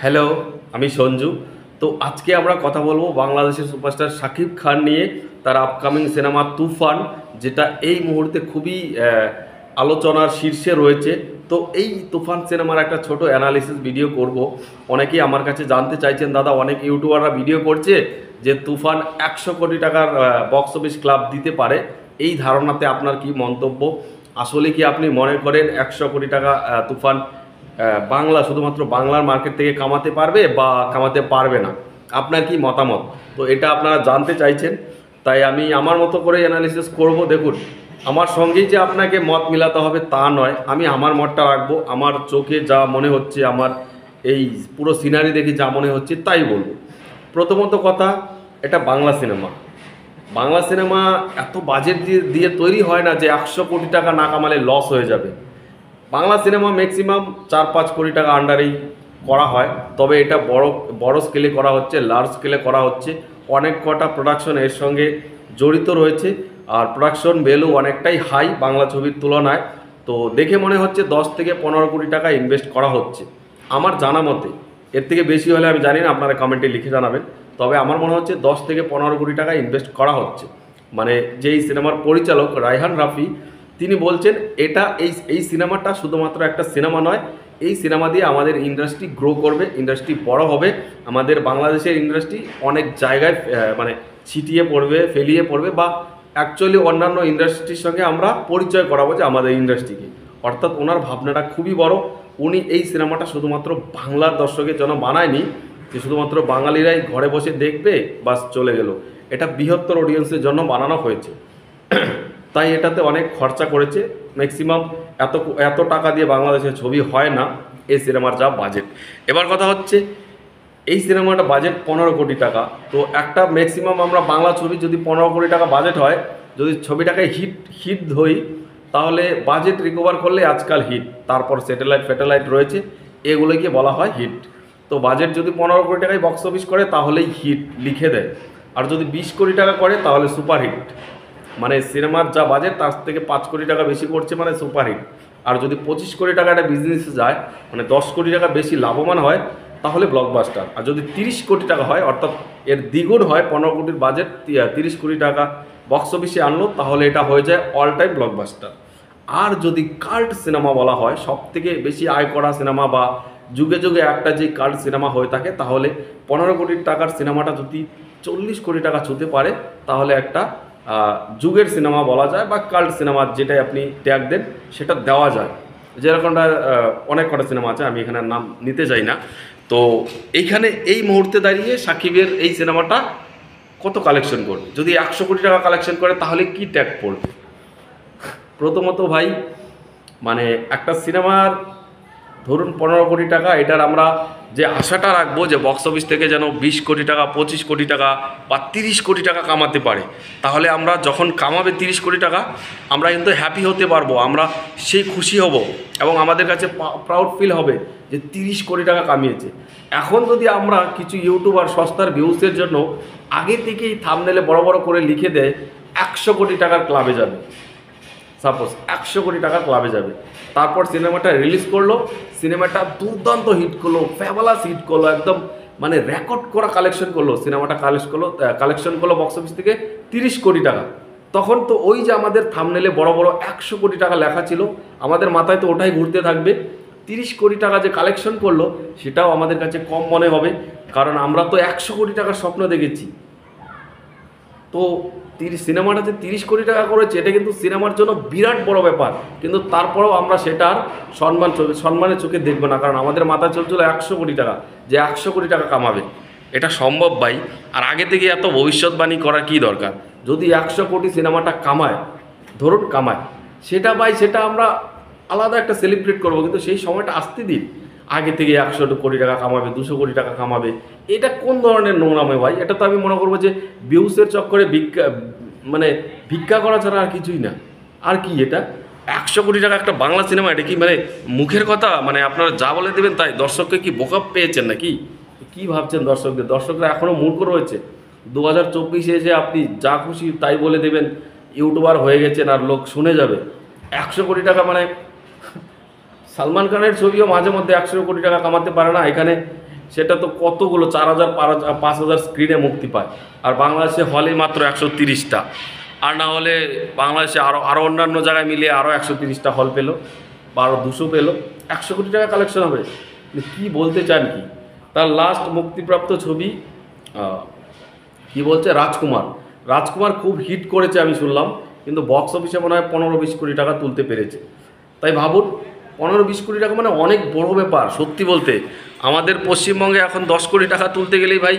Hello, আমি সঞ্জু। তো আজকে আমরা কথা বলবো বাংলাদেশের সুপারস্টার শাকিব খান নিয়ে, তার আপকামিং সিনেমা তুফান, যেটা এই মুহূর্তে খুবই আলোচনার শীর্ষে রয়েছে। তো এই তুফান সিনেমার একটা ছোট অ্যানালিসিস ভিডিও করব। অনেকেই আমার কাছে জানতে চাইছেন, দাদা অনেক ইউটিউবাররা ভিডিও করছে যে তুফান 100 কোটি টাকার বক্স অফিস ক্লাব দিতে পারে। এই ধারণাতে আপনার কি মন্তব্য? আসলে কি আপনি মনে করেন 100 কোটি টাকা তুফান বাংলা শুধুমাত্র বাংলার মার্কেট থেকে কামাতে পারবে বা কামাতে পারবে না? আপনার কি মতামত? তো এটা আপনারা জানতে চাইছেন, তাই আমি আমার মতো করে অ্যানালিসিস করব। দেখুন, আমার সঙ্গেই যে আপনাকে মত মিলাতে হবে তা নয়, আমি আমার মতটা রাখবো। আমার চোখে যা মনে হচ্ছে, আমার এই পুরো সিনারি দেখে যা মনে হচ্ছে তাই বলবো। প্রথমত কথা, এটা বাংলা সিনেমা। বাংলা সিনেমা এত বাজেট দিয়ে দিয়ে তৈরি হয় না যে 100 কোটি টাকা না কামালে লস হয়ে যাবে। বাংলা সিনেমা ম্যাক্সিমাম 4-5 কোটি টাকা আন্ডারেই করা হয়, তবে এটা বড় বড় স্কেলে করা হচ্ছে, লার্জ স্কেলে করা হচ্ছে। অনেক কটা প্রোডাকশন এর সঙ্গে জড়িত রয়েছে, আর প্রোডাকশন ভ্যালু অনেকটাই হাই বাংলা ছবির তুলনায়। তো দেখে মনে হচ্ছে 10 থেকে 15 কোটি টাকা ইনভেস্ট করা হচ্ছে আমার জানা মতে। এর থেকে বেশি হলে আমি জানি না, আপনারা কমেন্টে লিখে জানাবেন। তবে আমার মনে হচ্ছে 10 থেকে 15 কোটি টাকা ইনভেস্ট করা হচ্ছে। মানে যেই সিনেমার পরিচালক রায়হান রাফি, তিনি বলছেন এটা এই এই সিনেমাটা শুধুমাত্র একটা সিনেমা নয়, এই সিনেমা দিয়ে আমাদের ইন্ডাস্ট্রি গ্রো করবে, ইন্ডাস্ট্রি বড় হবে। আমাদের বাংলাদেশের ইন্ডাস্ট্রি অনেক জায়গায় মানে ছিটিয়ে পড়বে, ফেলিয়ে পড়বে, বা অ্যাকচুয়ালি অন্যান্য ইন্ডাস্ট্রির সঙ্গে আমরা পরিচয় করাবো যে আমাদের ইন্ডাস্ট্রিকে। অর্থাৎ ওনার ভাবনাটা খুবই বড়। উনি এই সিনেমাটা শুধুমাত্র বাংলার দর্শকের জন্য বানায়নি যে শুধুমাত্র বাঙালিরাই ঘরে বসে দেখবে বাস চলে গেল। এটা বৃহত্তর অডিয়েন্সের জন্য বানানো হয়েছে। তাই এটাতে অনেক খরচা করেছে। ম্যাক্সিমাম এত এত টাকা দিয়ে বাংলাদেশের ছবি হয় না, এই সিনেমার যা বাজেট। এবার কথা হচ্ছে, এই সিনেমাটা বাজেট 15 কোটি টাকা। তো একটা ম্যাক্সিমাম আমরা বাংলা ছবি যদি 15 কোটি টাকা বাজেট হয়, যদি ছবিটাকে হিট হিট ধরি, তাহলে বাজেট রিকভার করলে আজকাল হিট। তারপর স্যাটেলাইট রয়েছে, এগুলোকে বলা হয় হিট। তো বাজেট যদি 15 কোটি টাকায় বক্স অফিস করে তাহলেই হিট লিখে দেয়। আর যদি 20 কোটি টাকা করে তাহলে সুপারহিট। মানে সিনেমার যা বাজেট তার থেকে 5 কোটি টাকা বেশি করছে মানে সুপারহিট। আর যদি 25 কোটি টাকা একটা বিজনেসে যায়, মানে 10 কোটি টাকা বেশি লাভবান হয়, তাহলে ব্লকবাস্টার। আর যদি 30 কোটি টাকা হয়, অর্থাৎ এর দ্বিগুণ হয়, 15 কোটির বাজেট 30 কোটি টাকা বক্স অফিসে আনলো, তাহলে এটা হয়ে যায় অল টাইম ব্লকবাস্টার। আর যদি কাল্ট সিনেমা বলা হয়, সব থেকে বেশি আয় করা সিনেমা বা যুগে যুগে একটা যে কাল্ট সিনেমা হয়ে থাকে, তাহলে 15 কোটি টাকার সিনেমাটা যদি 40 কোটি টাকা ছুঁতে পারে, তাহলে একটা যুগের সিনেমা বলা যায়, বা কাল্ট সিনেমা যেটাই আপনি ট্যাগ দেন সেটা দেওয়া যায়। যেরকমটা অনেক কটা সিনেমা আছে, আমি এখানে নাম নিতে চাই না। তো এইখানে এই মুহূর্তে দাঁড়িয়ে সাকিবের এই সিনেমাটা কত কালেকশন করবে? যদি 100 কোটি টাকা কালেকশন করে তাহলে কি ট্যাগ পড়বে? প্রথমত ভাই, মানে একটা সিনেমার ধরুন 15 কোটি টাকা, এটার আমরা যে আশাটা রাখবো যে বক্স অফিস থেকে যেন 20 কোটি টাকা, 25 কোটি টাকা বা 30 কোটি টাকা কামাতে পারে, তাহলে আমরা যখন কামাবে 30 কোটি টাকা, আমরা কিন্তু হ্যাপি হতে পারবো, আমরা সেই খুশি হব এবং আমাদের কাছে প্রাউড ফিল হবে যে 30 কোটি টাকা কামিয়েছে। এখন যদি আমরা কিছু ইউটিউবার সস্তার ভিউসের জন্য আগে থেকেই থাম্বনেলে বড় বড় করে লিখে দেয় 100 কোটি টাকার ক্লাবে যাবে, সাপোজ 100 কোটি টাকা ক্লাবে যাবে, তারপর সিনেমাটা রিলিজ করলো, সিনেমাটা দুর্দান্ত হিট করলো, ফ্যাবালাস হিট করলো, একদম মানে রেকর্ড করা কালেকশন করলো, সিনেমাটা কালেকশন করলো বক্স অফিস থেকে 30 কোটি টাকা। তখন তো ওই যে আমাদের থাম্বনেলে বড় বড় 100 কোটি টাকা লেখা ছিল, আমাদের মাথায় তো ওটাই ঘুরতে থাকবে। 30 কোটি টাকা যে কালেকশন করলো সেটাও আমাদের কাছে কম মনে হবে, কারণ আমরা তো 100 কোটি টাকার স্বপ্ন দেখেছি। তো সিনেমাটাতে 30 কোটি টাকা করেছে, এটা কিন্তু সিনেমার জন্য বিরাট বড় ব্যাপার। কিন্তু তারপরেও আমরা সেটার সম্মানের চোখে দেখবো না, কারণ আমাদের মাথায় চলছিল 100 কোটি টাকা, যে 100 কোটি টাকা কামাবে। এটা সম্ভব ভাই। আর আগে থেকে এত ভবিষ্যৎবাণী করার কী দরকার? যদি 100 কোটি সিনেমাটা কামায়, ধরুন কামায়, সেটা ভাই সেটা আমরা আলাদা একটা সেলিব্রেট করবো, কিন্তু সেই সময়টা আসতে দিন। আগে থেকে 100 কোটি টাকা কামাবে, 200 কোটি টাকা কামাবে, এটা কোন ধরনের নোংরামে ভাই? এটা তো আমি মনে করবো যে ভিউসের চক্করে মানে ভিক্ষা করা ছাড়া আর কিছুই না। আর কি এটা? 100 কোটি টাকা একটা বাংলা সিনেমা, এটা কি মানে মুখের কথা? মানে আপনারা যা বলে দেবেন তাই? দর্শককে কি বোকা পেয়েছেন নাকি? কি ভাবছেন দর্শকরা এখনও মূর্খ রয়েছে? 2024-এ এসে আপনি যা খুশি তাই বলে দেবেন, ইউটিউবার হয়ে গেছেন আর লোক শুনে যাবে। 100 কোটি টাকা মানে সালমান খানের ছবিও মাঝে মধ্যে 100 কোটি টাকা কামাতে পারে না। এখানে সেটা তো কতগুলো 4,000 5,000 স্ক্রিনে মুক্তি পায়, আর বাংলাদেশে হলে মাত্র 130টা, আর না হলে বাংলাদেশে আরও অন্যান্য জায়গায় মিলিয়ে আরও 130টা হল পেলো বা আরও 200 পেলো, 100 কোটি টাকা কালেকশন হবে। কি বলতে চান কি? তার লাস্ট মুক্তিপ্রাপ্ত ছবি কি বলছে রাজকুমার, রাজকুমার খুব হিট করেছে আমি শুনলাম, কিন্তু বক্স অফিসে মনে হয় 15-20 কোটি টাকা তুলতে পেরেছে। তাই ভাবুন 15-20 কোটি টাকা মানে অনেক বড় ব্যাপার। সত্যি বলতে আমাদের পশ্চিমবঙ্গে এখন 10 কোটি টাকা তুলতে গেলেই ভাই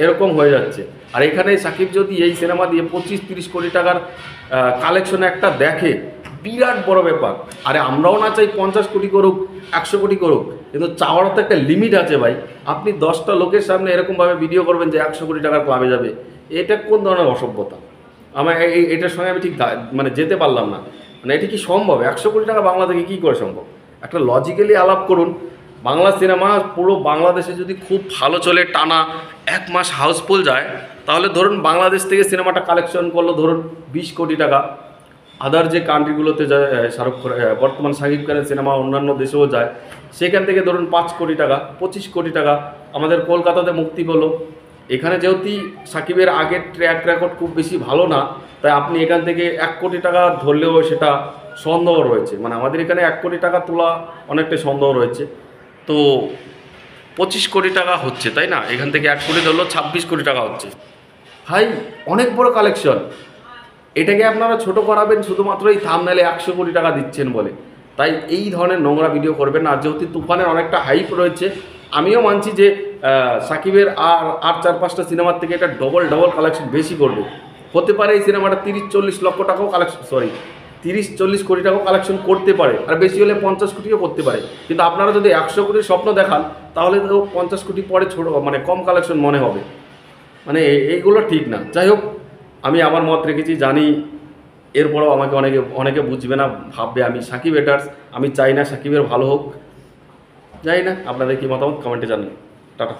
এরকম হয়ে যাচ্ছে, আর এখানে সাকিব যদি এই সিনেমা দিয়ে 25-30 কোটি টাকার কালেকশন একটা দেখে, বিরাট বড় ব্যাপার। আরে আমরাও না চাই 50 কোটি করুক, 100 কোটি করুক, কিন্তু চাওয়ারও তো একটা লিমিট আছে ভাই। আপনি 10টা লোকের সামনে এরকমভাবে ভিডিও করবেন যে 100 কোটি টাকার ক্লাবে যাবে, এটা কোন ধরনের অসভ্যতা? আমার এটার সঙ্গে আমি ঠিক মানে যেতে পারলাম না। মানে এটা কি সম্ভব? 100 কোটি টাকা বাংলা থেকে কী করে সম্ভব? একটা লজিক্যালি আলাপ করুন। বাংলা সিনেমা পুরো বাংলাদেশে যদি খুব ভালো চলে, টানা 1 মাস হাউসফুল যায়, তাহলে ধরুন বাংলাদেশ থেকে সিনেমাটা কালেকশন করলো ধরুন 20 কোটি টাকা। আদার যে কান্ট্রিগুলোতে যায় শাহরুখ খান, বর্তমান শাকিব খানের সিনেমা অন্যান্য দেশেও যায়, সেখান থেকে ধরুন 5 কোটি টাকা, 25 কোটি টাকা। আমাদের কলকাতাতে মুক্তি পেলো। এখানে যেহেতু সাকিবের আগের ট্র্যাক রেকর্ড খুব বেশি ভালো না, তাই আপনি এখান থেকে 1 কোটি টাকা ধরলেও সেটা সন্দেহ রয়েছে। মানে আমাদের এখানে 1 কোটি টাকা তোলা অনেকটাই সন্দেহ রয়েছে। তো 25 কোটি টাকা হচ্ছে, তাই না? এখান থেকে 1 কোটি ধরলেও 26 কোটি টাকা হচ্ছে। ভাই অনেক বড় কালেকশন। এটাকে আপনারা ছোট করাবেন শুধুমাত্র এই থাম্বনেলে 100 কোটি টাকা দিচ্ছেন বলে। তাই এই ধরনের নোংরা ভিডিও করবেন না। আর যেহেতু তুফানের অনেকটা হাইপ রয়েছে, আমিও মানছি যে সাকিবের আর 4-5টা সিনেমার থেকে এটা ডবল কালেকশন বেশি করবে। হতে পারে এই সিনেমাটা 30-40 লক্ষ টাকাও কালেকশন, 30-40 কোটি টাকাও কালেকশন করতে পারে, আর বেশি হলে 50 কোটিও করতে পারে। কিন্তু আপনারা যদি 100 কোটির স্বপ্ন দেখান, তাহলে তো 50 কোটি পরে ছোটো মানে কম কালেকশন মনে হবে। মানে এইগুলো ঠিক না। যাই হোক, আমি আমার মত রেখেছি, জানি এরপরেও আমাকে অনেকে বুঝবে না, ভাববে আমি সাকিব হেটার্স, আমি চাই না সাকিবের ভালো হোক। জানি না আপনাদের কি মতামত, কমেন্টে জানান। টাটা।